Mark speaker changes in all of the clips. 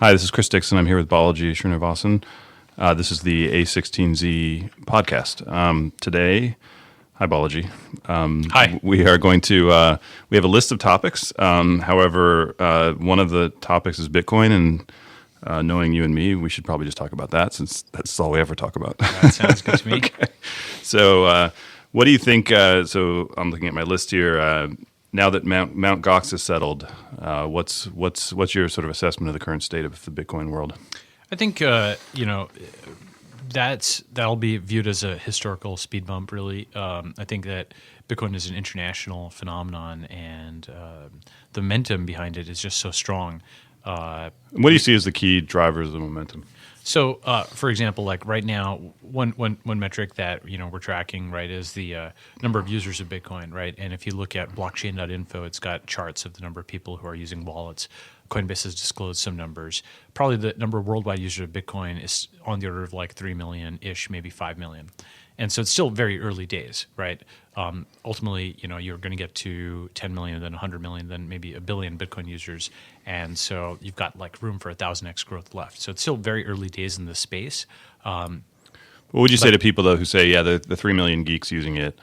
Speaker 1: Hi, this is Chris Dixon. I'm here with Balaji Srinivasan. This is the a16z podcast. Today, hi Balaji.
Speaker 2: Hi.
Speaker 1: We are going to, we have a list of topics. However, one of the topics is Bitcoin, and knowing you and me, we should probably just talk about that since that's all we ever talk about.
Speaker 2: That sounds good to me.
Speaker 1: Okay. So what do you think, so I'm looking at my list here. Now that Mount Gox is settled, what's your sort of assessment of the current state of the Bitcoin world?
Speaker 2: I think that'll be viewed as a historical speed bump. Really, I think that Bitcoin is an international phenomenon, and the momentum behind it is just so strong.
Speaker 1: What do you see as the key drivers of the momentum?
Speaker 2: So, for example, like right now, one metric that we're tracking, right, is the number of users of Bitcoin, right? And if you look at blockchain.info, it's got charts of the number of people who are using wallets. Coinbase has disclosed some numbers. Probably the number of worldwide users of Bitcoin is on the order of like 3 million-ish, maybe 5 million. And so it's still very early days, right? Ultimately, you're going to get to 10 million, then 100 million, then maybe a billion Bitcoin users. And so you've got like room for 1,000x growth left. So it's still very early days in this space.
Speaker 1: What would you say to people, though, who say, yeah, the 3 million geeks using it,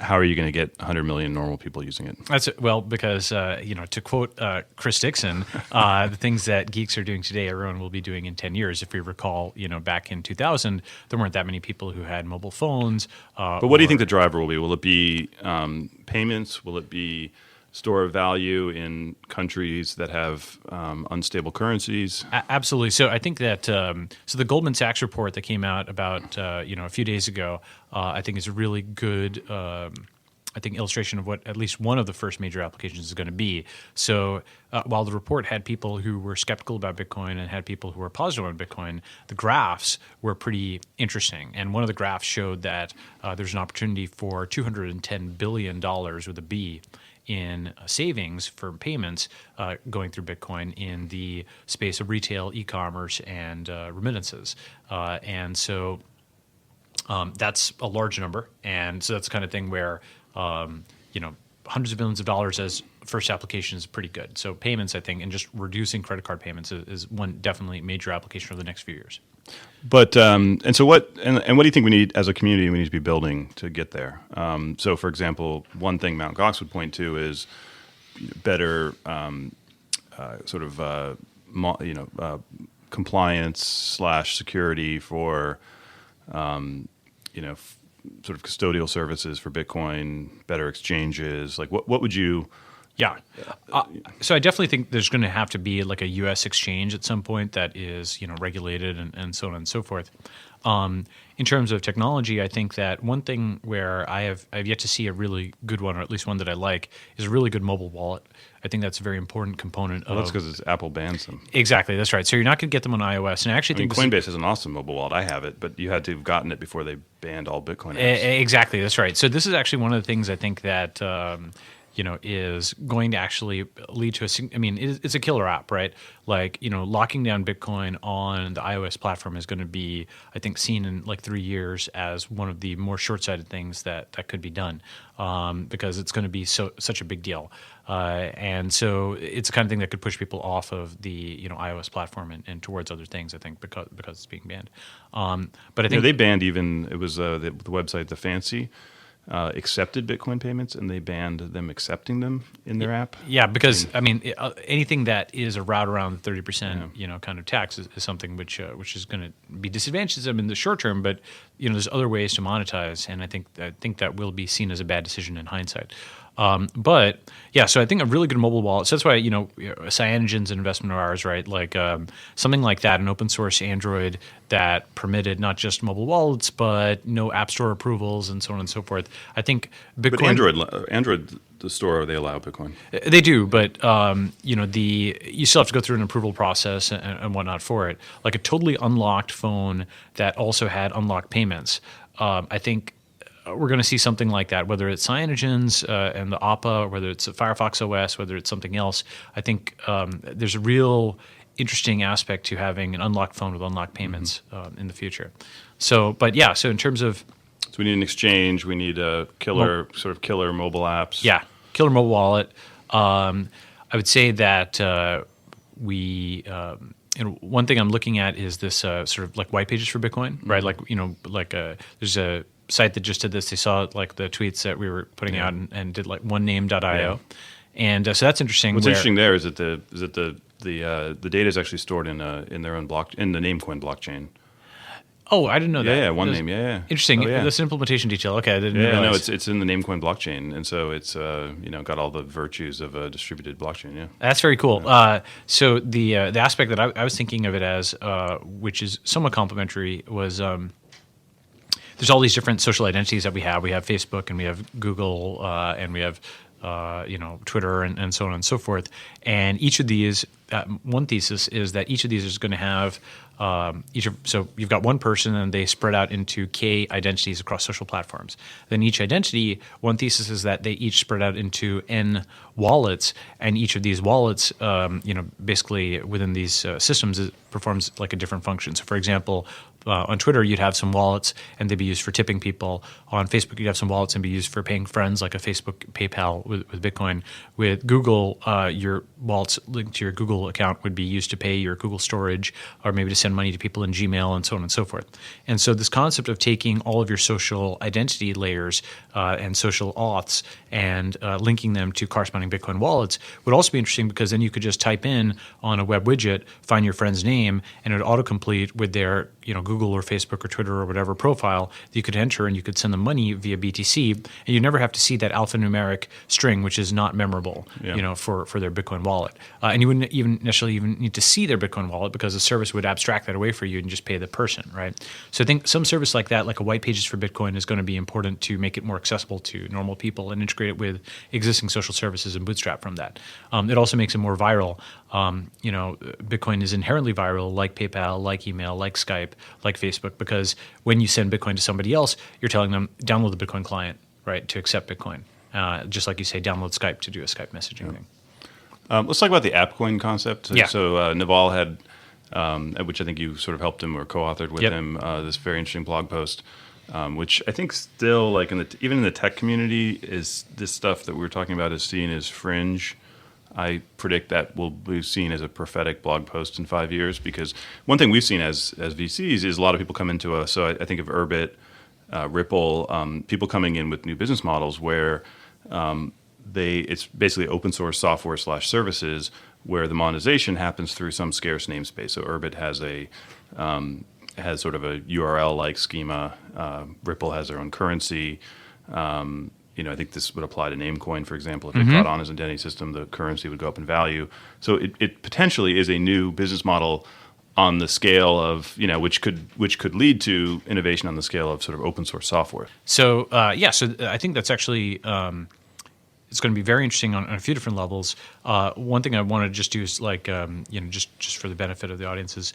Speaker 1: how are you going to get 100 million normal people using it?
Speaker 2: That's well, because to quote Chris Dixon, the things that geeks are doing today, everyone will be doing in 10 years. If we recall, back in 2000, there weren't that many people who had mobile phones.
Speaker 1: But what do you think the driver will be? Will it be payments? Will it be store of value in countries that have unstable currencies?
Speaker 2: Absolutely. So I think that so the Goldman Sachs report that came out about a few days ago, I think is a really good illustration of what at least one of the first major applications is going to be. So while the report had people who were skeptical about Bitcoin and had people who were positive on Bitcoin, the graphs were pretty interesting. And one of the graphs showed that there's an opportunity for $210 billion with a B in savings for payments going through Bitcoin in the space of retail, e-commerce, and remittances. And so that's a large number. And so that's the kind of thing where, hundreds of billions of dollars as first application is pretty good. So payments, I think, and just reducing credit card payments is one definitely major application for the next few years.
Speaker 1: But and so what and what do you think we need as a community? We need to be building to get there. So, for example, one thing Mt. Gox would point to is better compliance / security for sort of custodial services for Bitcoin, better exchanges. Like what would you?
Speaker 2: Yeah. So I definitely think there's going to have to be like a U.S. exchange at some point that is, regulated and so on and so forth. In terms of technology, I think that one thing where I've yet to see a really good one, or at least one that I like, is a really good mobile wallet. I think that's a very important component.
Speaker 1: Well, that's because Apple bans them.
Speaker 2: Exactly, that's right. So you're not going to get them on iOS. And I actually think
Speaker 1: Coinbase is an awesome mobile wallet. I have it, but you had to have gotten it before they banned all Bitcoin apps.
Speaker 2: Exactly, that's right. So this is actually one of the things I think that is going to actually lead to it's a killer app, right? Like, locking down Bitcoin on the iOS platform is going to be, I think, seen in like 3 years as one of the more short-sighted things that could be done because it's going to be such a big deal. And so it's the kind of thing that could push people off of the iOS platform and towards other things, I think, because it's being banned. But I think
Speaker 1: they banned even, it was the website, The Fancy, accepted Bitcoin payments, and they banned them accepting them in their app.
Speaker 2: Yeah, because anything that is a route around the 30%, kind of tax is something which is going to be disadvantageous to them in the short term. But there's other ways to monetize, and I think that will be seen as a bad decision in hindsight. But yeah, so I think a really good mobile wallet. So that's why Cyanogen's an investment of ours, right? Like something like that, an open source Android that permitted not just mobile wallets but no app store approvals and so on and so forth. I think Bitcoin.
Speaker 1: But Android, the store, they allow Bitcoin.
Speaker 2: They do, but you still have to go through an approval process and whatnot for it. Like a totally unlocked phone that also had unlocked payments. I think we're going to see something like that, whether it's Cyanogen's and the Oppa, whether it's a Firefox OS, whether it's something else. I think there's a real interesting aspect to having an unlocked phone with unlocked payments in the future. So in terms of...
Speaker 1: So we need an exchange. We need a killer mobile apps.
Speaker 2: Yeah, killer mobile wallet. I would say that one thing I'm looking at is this sort of like white pages for Bitcoin, right? Like there's a site that just did this. They saw like the tweets that we were putting out and did like onename.io, and so that's interesting.
Speaker 1: What's interesting there is that the data is actually stored in their own in the Namecoin blockchain.
Speaker 2: Oh, I didn't know that.
Speaker 1: Yeah, OneName. Yeah.
Speaker 2: Interesting.
Speaker 1: Oh, yeah.
Speaker 2: This implementation detail. Okay, I didn't
Speaker 1: Yeah,
Speaker 2: realize.
Speaker 1: no, it's in the Namecoin blockchain, and so it's got all the virtues of a distributed blockchain. Yeah,
Speaker 2: That's very cool. So the aspect that I was thinking of it as, which is somewhat complementary, was there's all these different social identities that we have. We have Facebook, and we have Google, and we have Twitter, and so on and so forth. And each of these, one thesis is that each of these is going to have so you've got one person, and they spread out into K identities across social platforms. Then each identity, one thesis is that they each spread out into N wallets, and each of these wallets, basically within these systems, it performs like a different function. So, for example, on Twitter, you'd have some wallets, and they'd be used for tipping people. On Facebook, you'd have some wallets and be used for paying friends, like a Facebook PayPal with Bitcoin. With Google, your wallets linked to your Google account would be used to pay your Google storage, or maybe to send money to people in Gmail, and so on and so forth. And so this concept of taking all of your social identity layers and social auths and linking them to corresponding Bitcoin wallets would also be interesting, because then you could just type in on a web widget, find your friend's name, and it would autocomplete with their Google or Facebook or Twitter or whatever profile that you could enter, and you could send them money via BTC, and you never have to see that alphanumeric string, which is not memorable, for their Bitcoin wallet. And you wouldn't even necessarily need to see their Bitcoin wallet, because the service would abstract that away for you and just pay the person, right? So I think some service like that, like a white pages for Bitcoin, is going to be important to make it more accessible to normal people and integrate it with existing social services and bootstrap from that. It also makes it more viral. Bitcoin is inherently viral, like PayPal, like email, like Skype, like Facebook, because when you send Bitcoin to somebody else, you're telling them, download the Bitcoin client, right, to accept Bitcoin. Just like you say, download Skype to do a Skype messaging thing.
Speaker 1: Let's talk about the AppCoin concept.
Speaker 2: Yeah.
Speaker 1: So Naval had, which I think you sort of helped him or co-authored with him, this very interesting blog post, which I think still, like even in the tech community, is this stuff that we were talking about is seen as fringe. I predict that will be seen as a prophetic blog post in 5 years, because one thing we've seen as VCs is a lot of people come into us. So I think of Urbit, Ripple, people coming in with new business models where it's basically open source software / services where the monetization happens through some scarce namespace. So Urbit has sort of a URL like schema. Ripple has their own currency. I think this would apply to Namecoin, for example. If it caught on as an identity system, the currency would go up in value. So it potentially is a new business model on the scale of, which could lead to innovation on the scale of sort of open source software.
Speaker 2: So so I think that's actually it's going to be very interesting on a few different levels. One thing I want to just do is just for the benefit of the audience is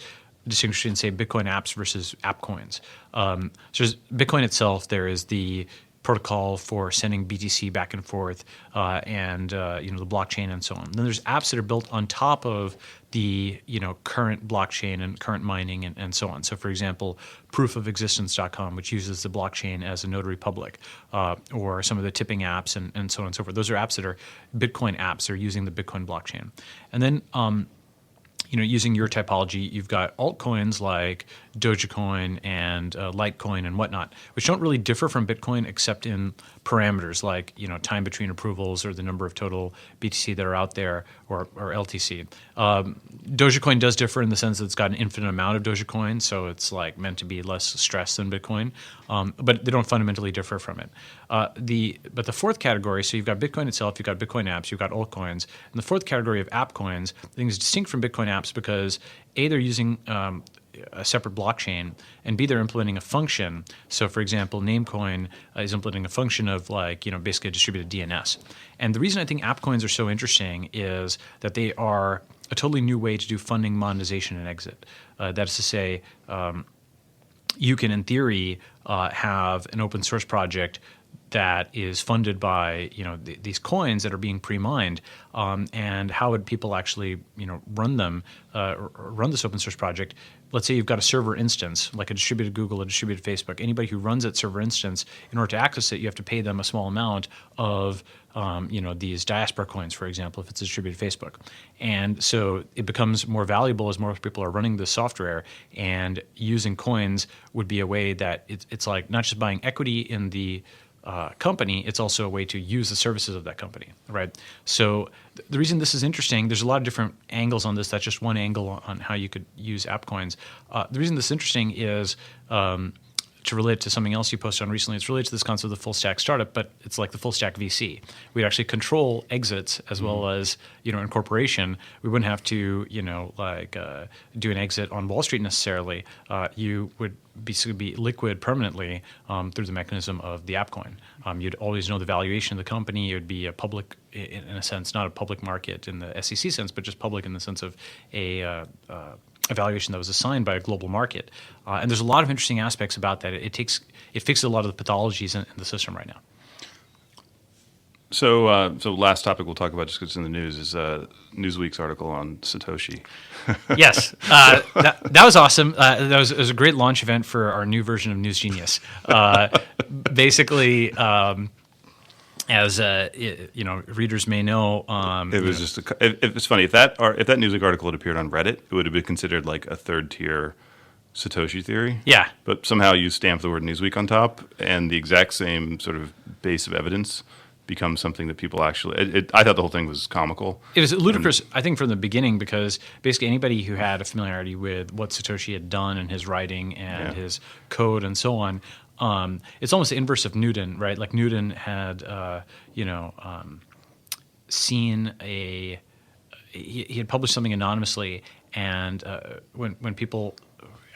Speaker 2: distinguish and say Bitcoin apps versus app coins. So there's Bitcoin itself, there is the protocol for sending BTC back and forth, and the blockchain and so on. Then there's apps that are built on top of the current blockchain and current mining and so on. So, for example, proofofexistence.com, which uses the blockchain as a notary public, or some of the tipping apps and so on and so forth. Those are apps that are Bitcoin apps that are using the Bitcoin blockchain. And then using your typology, you've got altcoins like Dogecoin and Litecoin and whatnot, which don't really differ from Bitcoin except in parameters like time between approvals or the number of total BTC that are out there, or LTC. Dogecoin does differ in the sense that it's got an infinite amount of Dogecoin, so it's like meant to be less stressed than Bitcoin, but they don't fundamentally differ from it. But the fourth category, so you've got Bitcoin itself, you've got Bitcoin apps, you've got altcoins, and the fourth category of app coins, I think is distinct from Bitcoin apps because A, they're using a separate blockchain, and B, they're implementing a function. So, for example, Namecoin is implementing a function of basically a distributed DNS. And the reason I think app coins are so interesting is that they are a totally new way to do funding, monetization, and exit. That is to say, you can, in theory, have an open source project that is funded by these coins that are being pre-mined, and how would people actually run them, or run this open source project? Let's say you've got a server instance, like a distributed Google, a distributed Facebook. Anybody who runs that server instance, in order to access it, you have to pay them a small amount of these diaspora coins, for example, if it's a distributed Facebook. And so it becomes more valuable as more people are running this software, and using coins would be a way that it's like not just buying equity in the company, it's also a way to use the services of that company, right? So the reason this is interesting, there's a lot of different angles on this. That's just one angle on how you could use app coins. The reason this is interesting is to relate to something else you posted on recently. It's related to this concept of the full stack startup, but it's like the full stack VC. We'd actually control exits as well as incorporation. We wouldn't have to do an exit on Wall Street necessarily. You would be liquid permanently through the mechanism of the app coin. You'd always know the valuation of the company. It would be a public, in a sense, not a public market in the SEC sense, but just public in the sense of a valuation that was assigned by a global market. And there's a lot of interesting aspects about that. It fixes a lot of the pathologies in the system right now.
Speaker 1: So last topic we'll talk about, just because it's in the news, is Newsweek's article on Satoshi.
Speaker 2: Yes, that was awesome. It was a great launch event for our new version of News Genius. Basically, as readers may know,
Speaker 1: it was just it's funny, if that Newsweek article had appeared on Reddit, it would have been considered like a third tier Satoshi theory.
Speaker 2: Yeah,
Speaker 1: but somehow you stamp the word Newsweek on top, and the exact same sort of base of evidence becomes something that people actually. I thought the whole thing was comical. It was
Speaker 2: ludicrous, I think, from the beginning, because basically anybody who had a familiarity with what Satoshi had done in his writing and his code and so on. It's almost the inverse of Newton, right? Like Newton had, seen he had published something anonymously, and when people,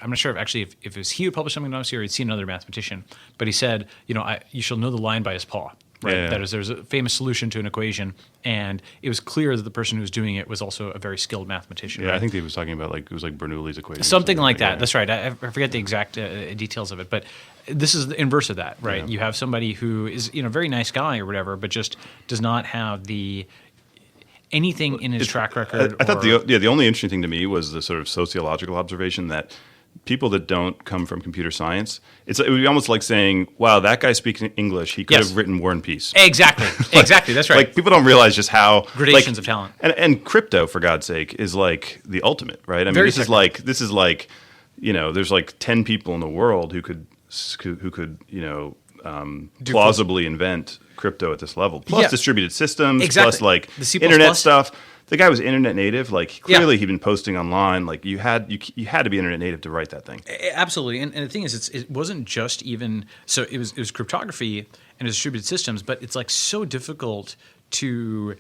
Speaker 2: I'm not sure if it was he who published something anonymously or he'd seen another mathematician, but he said, you shall know the lion by his paw. Right.
Speaker 1: Yeah.
Speaker 2: That is, there's a famous solution to an equation, and it was clear that the person who was doing it was also a very skilled mathematician.
Speaker 1: Yeah,
Speaker 2: right?
Speaker 1: I think he was talking about it was like Bernoulli's equation.
Speaker 2: Something like that. Yeah. That's right. I forget the exact details of it, but this is the inverse of that, right? Yeah. You have somebody who is a very nice guy or whatever, but just does not have anything in his track record.
Speaker 1: I thought the only interesting thing to me was the sort of sociological observation that people that don't come from computer science, it would be almost like saying, wow, that guy speaks English. He could have written War and Peace.
Speaker 2: Exactly. Exactly. That's right.
Speaker 1: Like, people don't realize just how
Speaker 2: gradations of talent.
Speaker 1: And crypto, for God's sake, is like the ultimate, right? I mean,
Speaker 2: Very
Speaker 1: this is like there's like 10 people in the world who could plausibly invent crypto at this level. Plus distributed systems, plus like
Speaker 2: the C++.
Speaker 1: Internet stuff. The guy was internet native. Like, clearly he'd been posting online. Like, you had to be internet native to write that thing.
Speaker 2: Absolutely. And the thing is, it wasn't just even so. It was cryptography and it was distributed systems, but it's like so difficult to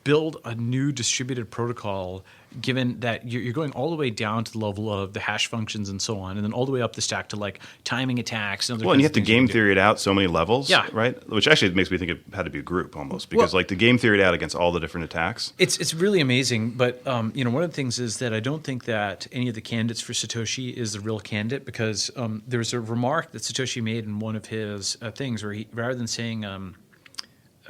Speaker 2: build a new distributed protocol, given that you're going all the way down to the level of the hash functions and so on, and then all the way up the stack to like timing attacks. And
Speaker 1: and you have to game theory it out so many levels, right? Which actually makes me think it had to be a group almost, because like to game theory it out against all the different attacks.
Speaker 2: It's really amazing, but one of the things is that I don't think that any of the candidates for Satoshi is the real candidate, because there was a remark that Satoshi made in one of his things where he, rather than saying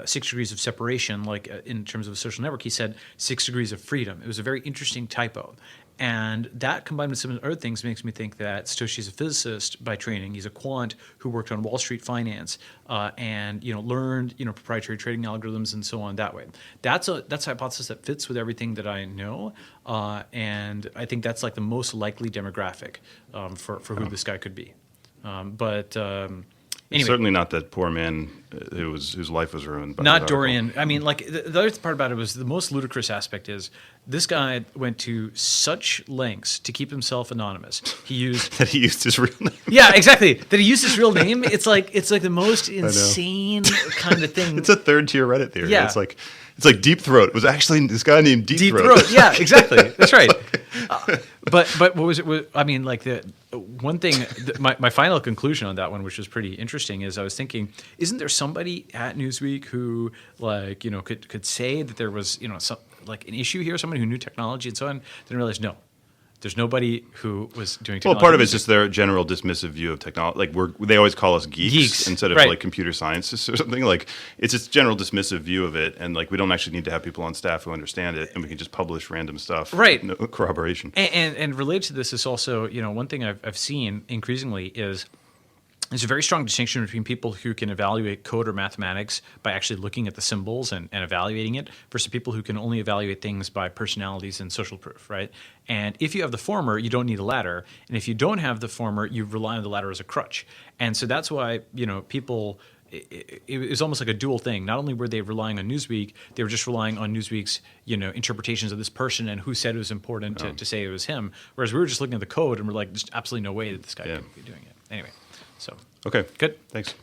Speaker 2: 6 degrees of separation, like in terms of a social network, he said 6 degrees of freedom. It was a very interesting typo. And that, combined with some other things, makes me think that Satoshi's a physicist by training. He's a quant who worked on Wall Street finance and learned proprietary trading algorithms and so on that way. That's a hypothesis that fits with everything that I know, and I think that's like the most likely demographic for who this guy could be. Anyway,
Speaker 1: certainly not that poor man whose life was ruined by
Speaker 2: not Dorian. I mean, like the other part about it was the most ludicrous aspect is this guy went to such lengths to keep himself anonymous. He used
Speaker 1: his real name.
Speaker 2: Yeah, exactly. That he used his real name. It's like the most insane kind of thing.
Speaker 1: It's a third tier Reddit theory. Yeah. It's like Deep Throat. It was actually this guy named Deep
Speaker 2: Throat. Yeah, exactly. That's right. But what was it? I mean, like the one thing, my final conclusion on that one, which was pretty interesting, is I was thinking, isn't there somebody at Newsweek who could say that there was some like an issue here, somebody who knew technology and so on? Then I realized no. There's nobody who was doing
Speaker 1: Well,
Speaker 2: technology.
Speaker 1: part of it's just their general dismissive view of technology. Like they always call us geeks instead of
Speaker 2: right.
Speaker 1: like computer scientists or something. Like it's just general dismissive view of it, and like we don't actually need to have people on staff who understand it, and we can just publish random stuff,
Speaker 2: right?
Speaker 1: No corroboration.
Speaker 2: And related to this is also, one thing I've seen increasingly is there's a very strong distinction between people who can evaluate code or mathematics by actually looking at the symbols and evaluating it versus people who can only evaluate things by personalities and social proof, right? And if you have the former, you don't need a ladder. And if you don't have the former, you rely on the ladder as a crutch. And so that's why, people, it was almost like a dual thing. Not only were they relying on Newsweek, they were just relying on Newsweek's, interpretations of this person and who said it was important to say it was him. Whereas we were just looking at the code and we're like, there's absolutely no way that this guy could be doing it. Anyway. So
Speaker 1: okay,
Speaker 2: good.
Speaker 1: Thanks.